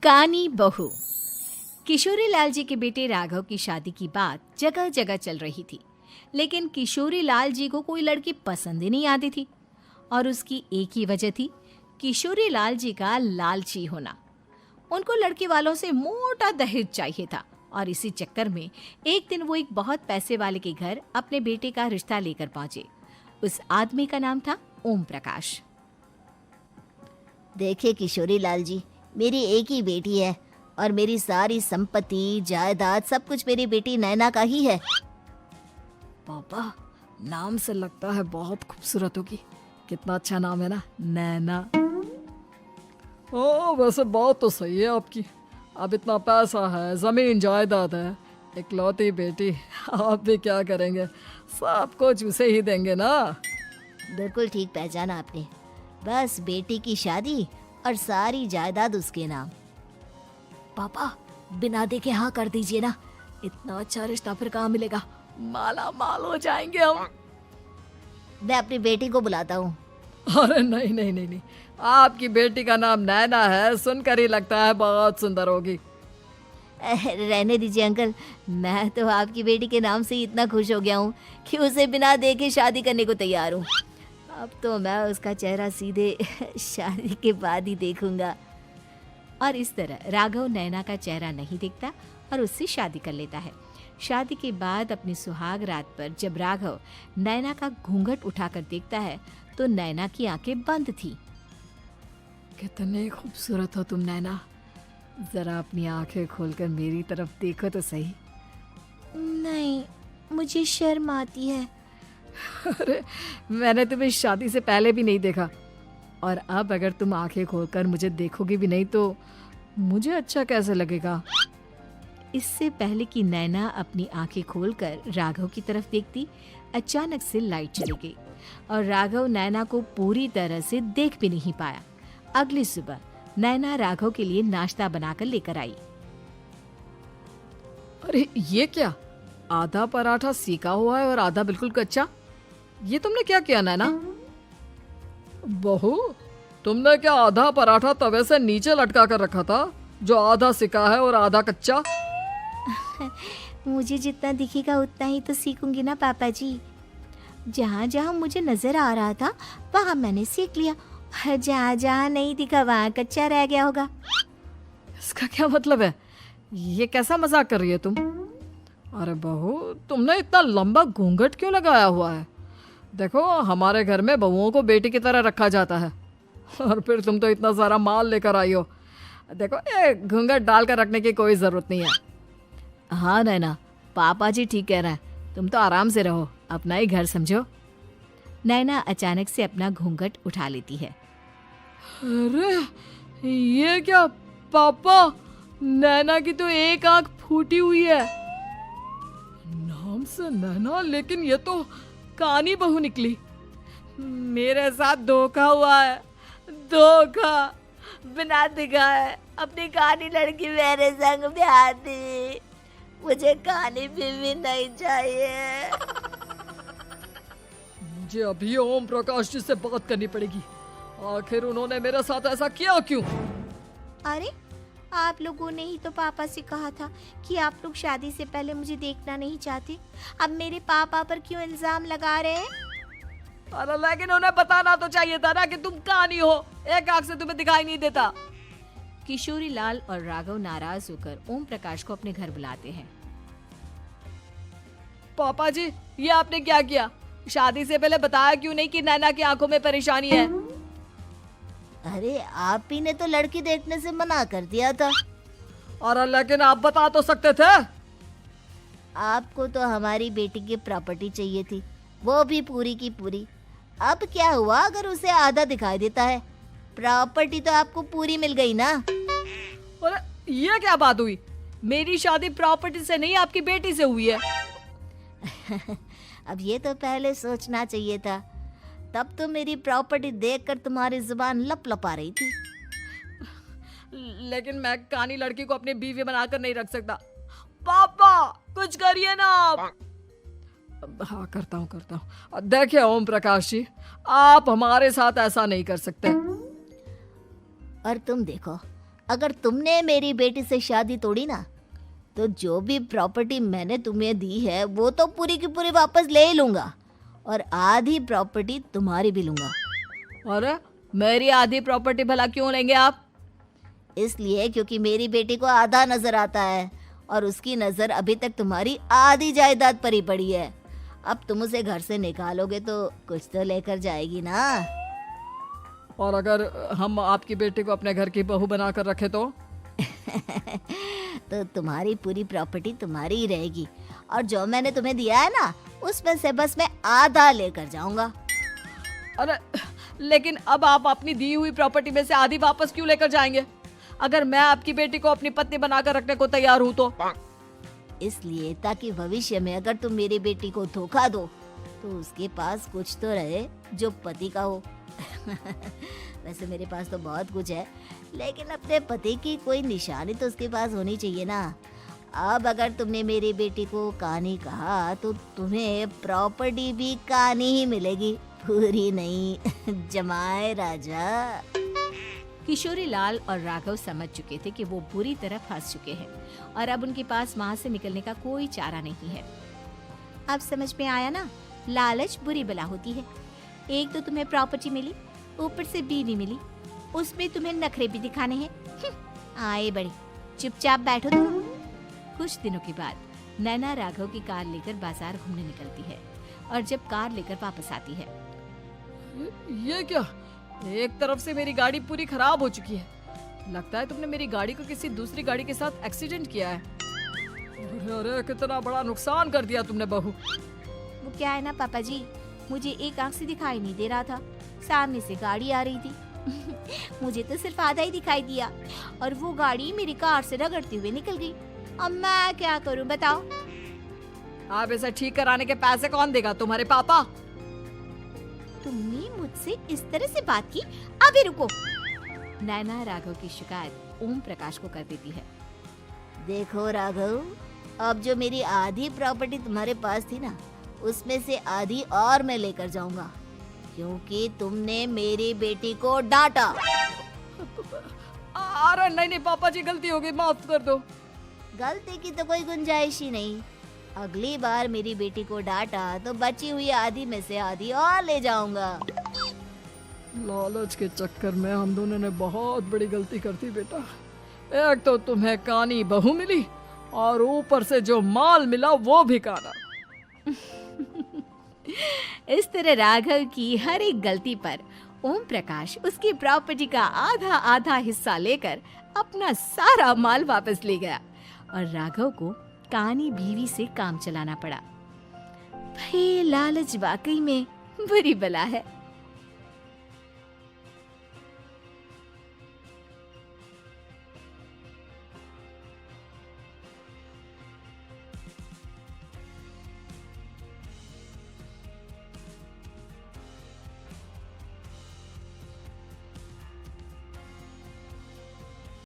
कानी बहू। किशोरी लाल जी के बेटे राघव की शादी की बात जगह जगह चल रही थी, लेकिन किशोरी लाल जी को कोई लड़की पसंद ही नहीं आती थी। और उसकी एक ही वजह थी, किशोरी लाल जी का लालची होना। उनको लड़के वालों से मोटा दहेज चाहिए था और इसी चक्कर में एक दिन वो एक बहुत पैसे वाले के घर अपने बेटे का रिश्ता लेकर पहुंचे। उस आदमी का नाम था ओम प्रकाश। देखिए किशोरी लाल जी, मेरी एक ही बेटी है और मेरी सारी संपत्ति जायदाद सब कुछ मेरी बेटी नैना का ही है। पापा, नाम से लगता है बहुत खूबसूरत होगी। कितना अच्छा नाम है ना, नैना। ओ, वैसे बात तो सही है आपकी। अब इतना पैसा है, जमीन जायदाद है, इकलौती बेटी, आप भी क्या करेंगे? सब कुछ उसे ही देंगे ना। बिल्कुल ठीक पहचाना आपने। बस बेटी की शादी और सारी जायदाद उसके नाम। पापा, बिना देखे हाँ कर दीजिए ना। इतना अच्छा रिश्ता फिर कहाँ मिलेगा? माला माल हो जाएंगे हम। मैं अपनी बेटी को बुलाता हूँ। अरे नहीं नहीं नहीं नहीं, आपकी बेटी का नाम नैना है, सुनकर ही लगता है बहुत सुंदर होगी। रहने दीजिए अंकल, मैं तो आपकी बेटी के नाम से ही इतना खुश हो गया हूँ कि उसे बिना देखे शादी करने को तैयार हूँ। अब तो मैं उसका चेहरा सीधे शादी के बाद ही देखूंगा। और इस तरह राघव नैना का चेहरा नहीं देखता और उससे शादी कर लेता है। शादी के बाद अपनी सुहाग रात पर जब राघव नैना का घूंघट उठाकर देखता है तो नैना की आंखें बंद थी। कितनी खूबसूरत हो तुम नैना, जरा अपनी आंखें खोलकर मेरी तरफ देखो तो सही। नहीं, मुझे शर्म आती है। अरे, मैंने तुम्हें शादी से पहले भी नहीं देखा, और अब अगर तुम आंखें खोलकर मुझे देखोगी भी नहीं तो मुझे अच्छा कैसे लगेगा? इससे पहले कि नैना अपनी आंखें खोलकर राघव की तरफ देखती, अचानक से लाइट चली गई और राघव नैना को पूरी तरह से देख भी नहीं पाया। अगली सुबह नैना राघव के लिए नाश्ता बनाकर लेकर आई। अरे ये क्या, आधा पराठा सेका हुआ है और आधा बिल्कुल कच्चा। ये तुमने क्या किया नैना? बहू, तुमने क्या आधा पराठा तवे से नीचे लटका कर रखा था, जो आधा सेका है और आधा कच्चा? मुझे जितना दिखेगा उतना ही तो सीखूंगी ना पापा जी। जहाँ जहाँ मुझे नजर आ रहा था वहाँ मैंने सीख लिया, जहाँ जहाँ नहीं दिखा वहाँ कच्चा रह गया होगा। इसका क्या मतलब है? ये कैसा मजाक कर रही है तुम? अरे बहू, तुमने इतना लंबा घूंघट क्यों लगाया हुआ है? देखो, हमारे घर में बहुओं को बेटी की तरह रखा जाता है, और फिर तुम तो इतना सारा माल लेकर आई हो। देखो, ये घूंघट डालकर रखने की कोई जरूरत नहीं है। हाँ नैना, पापा जी ठीक कह रहे हैं, तुम तो आराम से रहो, अपना ही घर समझो। नैना अचानक से अपना घूंघट उठा लेती है। अरे ये क्या पापा, नैना की तो एक आंख फूटी हुई है। नाम से नैना, लेकिन ये तो कानी बहू निकली। मेरे साथ धोखा हुआ है, धोखा। बिना दिखाए अपनी कानी लड़की मेरे संग ब्याह दी। मुझे कानी बीवी नहीं चाहिए। मुझे अभी ओम प्रकाश जी से बात करनी पड़ेगी। आखिर उन्होंने मेरे साथ ऐसा किया क्यों? अरे, आप लोगों ने ही तो पापा से कहा था कि आप लोग शादी से पहले मुझे देखना नहीं चाहते। अब मेरे पापा पर क्यों इल्जाम लगा रहे हैं? अरे लेकिन उन्हें बताना तो चाहिए था ना कि तुम कानी हो, एक आंख से तुम्हें दिखाई नहीं देता। किशोरी लाल और राघव नाराज होकर ओम प्रकाश को अपने घर बुलाते हैं। पापा जी, ये आपने क्या किया? शादी से पहले बताया क्यों नहीं कि नैना की आंखों में परेशानी है? अरे, आप ही ने तो लड़की देखने से मना कर दिया था। अरे लेकिन आप बता तो सकते थे। आपको तो हमारी बेटी की प्रॉपर्टी चाहिए थी, वो भी पूरी की पूरी। अब क्या हुआ अगर उसे आधा दिखाई देता है? प्रॉपर्टी तो आपको पूरी मिल गई ना। अरे ये क्या बात हुई? मेरी शादी प्रॉपर्टी से नहीं, आपकी बेटी से हुई है। अब ये तो पहले सोचना चाहिए था। तब तो मेरी प्रॉपर्टी देखकर तुम्हारी जुबान लप लपा रही थी। लेकिन मैं कानी लड़की को अपनी बीवी बनाकर नहीं रख सकता। पापा, कुछ करिए ना आप। हाँ, करता हूँ। देखिए ओम प्रकाश जी, आप हमारे साथ ऐसा नहीं कर सकते। और तुम देखो, अगर तुमने मेरी बेटी से शादी तोड़ी ना, तो जो भी प्रॉपर्टी मैंने तुम्हें दी है वो तो पूरी की पूरी वापस ले ही लूँगा, और आधी प्रॉपर्टी तुम्हारी भी लूँगा। अरे मेरी आधी प्रॉपर्टी भला क्यों लेंगे आप? इसलिए क्योंकि मेरी बेटी को आधा नजर आता है और उसकी नजर अभी तक तुम्हारी आधी जायदाद पर ही पड़ी है। अब तुम उसे घर से निकालोगे तो कुछ तो लेकर जाएगी ना। और अगर हम आपकी बेटी को अपने घर की बहू बनाकर रखे तो? तो तुम्हारी पूरी प्रॉपर्टी तुम्हारी ही रहेगी, और जो मैंने तुम्हें दिया है ना, उसमें से बस मैं आधा लेकर जाऊंगा। अरे लेकिन अब आप अपनी दी हुई प्रॉपर्टी में से आधी वापस क्यों लेकर जाएंगे? अगर मैं आपकी बेटी को अपनी पत्नी बनाकर रखने को तैयार हूँ तो? इसलिए ताकि भविष्य में अगर तुम मेरी बेटी को धोखा दो तो उसके पास कुछ तो रहे जो पति का हो। वैसे मेरे पास तो बहुत कुछ है, लेकिन अपने पति की कोई निशानी तो उसके पास होनी चाहिए ना। अब अगर तुमने मेरी बेटी को कानी कहा तो तुम्हें प्रॉपर्टी भी कानी ही मिलेगी, पूरी नहीं। जमाए राजा। किशोरी लाल और राघव समझ चुके थे कि वो बुरी तरह फंस चुके हैं और अब उनके पास वहां से निकलने का कोई चारा नहीं है। अब समझ में आया ना, लालच बुरी बला होती है। एक तो तुम्हें प्रॉपर्टी मिली, ऊपर से बीवी मिली, उसमें तुम्हें नखरे भी दिखाने हैं। आए बड़ी, चुपचाप बैठो तुम। कुछ दिनों के बाद नैना राघव की कार लेकर बाजार घूमने निकलती है और जब कार लेकर वापस आती है, ये क्या? एक तरफ से मेरी गाड़ी पूरी खराब हो चुकी है। लगता है तुमने मेरी गाड़ी को किसी दूसरी गाड़ी के साथ एक्सीडेंट किया है। अरे अरे कितना बड़ा नुकसान कर दिया तुमने बहू। वो क्या है ना पापा जी, मुझे एक आंख से दिखाई नहीं दे रहा था, सामने से गाड़ी आ रही थी। मुझे तो सिर्फ आधा ही दिखाई दिया और वो गाड़ी मेरी कार से रगड़ते हुए निकल गई। अब मैं क्या करूं बताओ? आप इसे ठीक कराने के पैसे कौन देगा? तुम्हारे पापा? तुमने मुझसे इस तरह से बात की? अभी रुको। नैना राघव की शिकायत ओम प्रकाश को कर देती है। देखो राघव, अब जो मेरी आधी प्रॉपर्टी तुम्हारे पास थी ना, उसमें से आधी और मैं लेकर जाऊंगा, क्योंकि तुमने मेरी बेटी को डांटा। अरे नहीं नहीं पापा जी, गलती हो गई, माफ कर दो। गलती की तो कोई गुंजाइश ही नहीं। अगली बार मेरी बेटी को डांटा तो बची हुई आधी में से आधी और ले जाऊंगा। लालच के चक्कर में हम दोनों ने बहुत बड़ी गलती कर दी बेटा। एक तो तुम्हें कानी बहू मिली और ऊपर से जो माल मिला वो भी काना। इस तरह राघव की हर एक गलती पर ओम प्रकाश उसकी प्रॉपर्टी का आधा आधा हिस्सा लेकर अपना सारा माल वापस ले गया और राघव को कानी बीवी से काम चलाना पड़ा। भाई लालच वाकई में बुरी बला है।